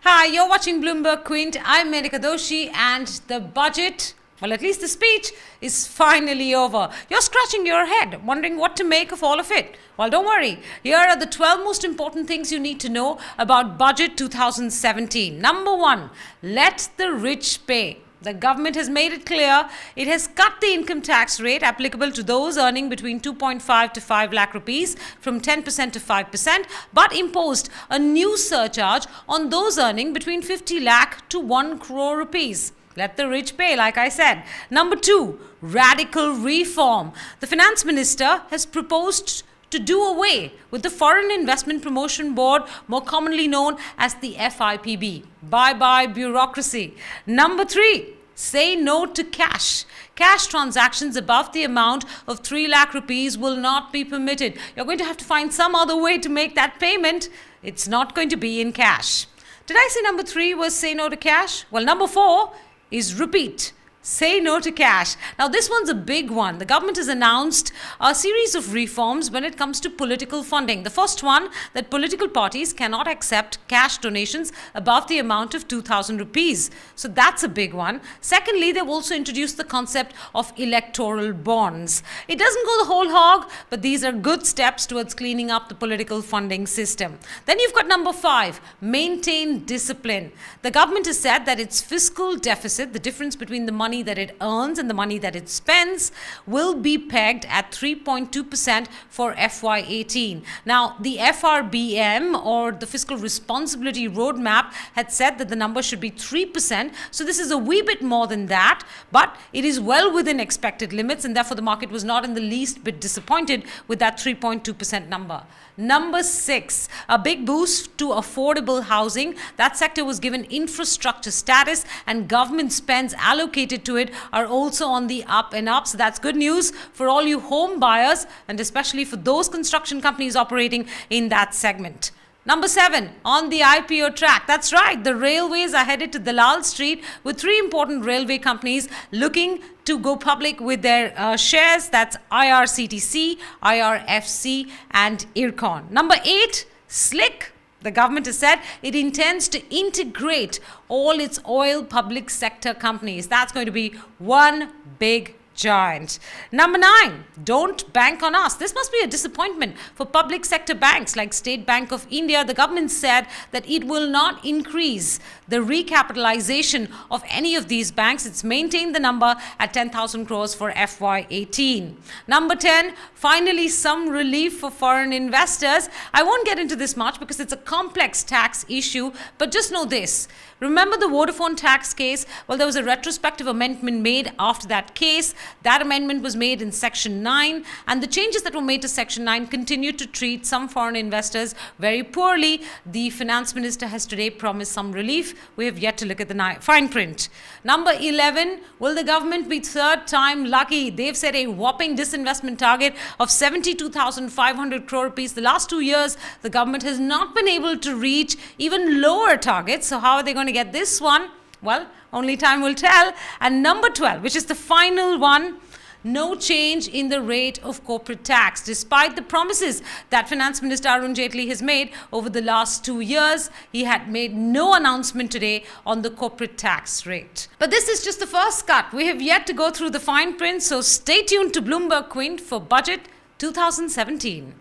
Hi, you're watching Bloomberg Quint. I'm Medika Doshi, and the budget, well, at least the speech, is finally over. You're scratching your head, wondering what to make of all of it. Well, don't worry. Here are the 12 most important things you need to know about Budget 2017. Number one, let the rich pay. The government has made it clear it has cut the income tax rate applicable to those earning between 2.5 to 5 lakh rupees from 10% to 5%, but imposed a new surcharge on those earning between 50 lakh to 1 crore rupees. Let the rich pay, like I said. Number two, radical reform. The finance minister has proposed to do away with the Foreign Investment Promotion Board, more commonly known as the FIPB. Bye-bye bureaucracy. Number three, say no to cash. Cash transactions above the amount of 3 lakh rupees will not be permitted. You're going to have to find some other way to make that payment. It's not going to be in cash. Did I say number three was say no to cash? Well, number four is repeat. Say no to cash. Now, this one's a big one. The government has announced a series of reforms when it comes to political funding. The first one, that political parties cannot accept cash donations above the amount of 2,000 rupees. So that's a big one. Secondly, they've also introduced the concept of electoral bonds. It doesn't go the whole hog, but these are good steps towards cleaning up the political funding system. Then you've got number five, maintain discipline. The government has said that its fiscal deficit, the difference between the money that it earns and the money that it spends, will be pegged at 3.2% for FY18. Now, the FRBM, or the Fiscal Responsibility Roadmap, had said that the number should be 3%. So this is a wee bit more than that, but it is well within expected limits, and therefore the market was not in the least bit disappointed with that 3.2% number. Number six, a big boost to affordable housing. That sector was given infrastructure status, and government spends allocated to it are also on the up and up. So that's good news for all you home buyers, and especially for those construction companies operating in that segment. Number seven, on the IPO track. That's right, the railways are headed to Dalal Street with three important railway companies looking to go public with their shares. That's IRCTC, IRFC, and IRCON. Number eight, Slick. The government has said it intends to integrate all its oil public sector companies. That's going to be one big giant. Number nine, don't bank on us. This must be a disappointment for public sector banks like State Bank of India. The government said that it will not increase the recapitalization of any of these banks. It's maintained the number at 10,000 crores for FY18. Number 10, finally some relief for foreign investors. I won't get into this much because it's a complex tax issue, but just know this. Remember the Vodafone tax case? Well, there was a retrospective amendment made after that case. That amendment was made in Section 9, and the changes that were made to Section 9 continue to treat some foreign investors very poorly. The finance minister has today promised some relief. We have yet to look at the fine print. Number 11, will the government be third time lucky? They've set a whopping disinvestment target of 72,500 crore rupees. The last 2 years, the government has not been able to reach even lower targets. So how are they going to get this one? Well, only time will tell. And number 12, which is the final one, no change in the rate of corporate tax. Despite the promises that Finance Minister Arun Jaitley has made over the last 2 years, he had made no announcement today on the corporate tax rate. But this is just the first cut. We have yet to go through the fine print, so stay tuned to Bloomberg Quint for Budget 2017.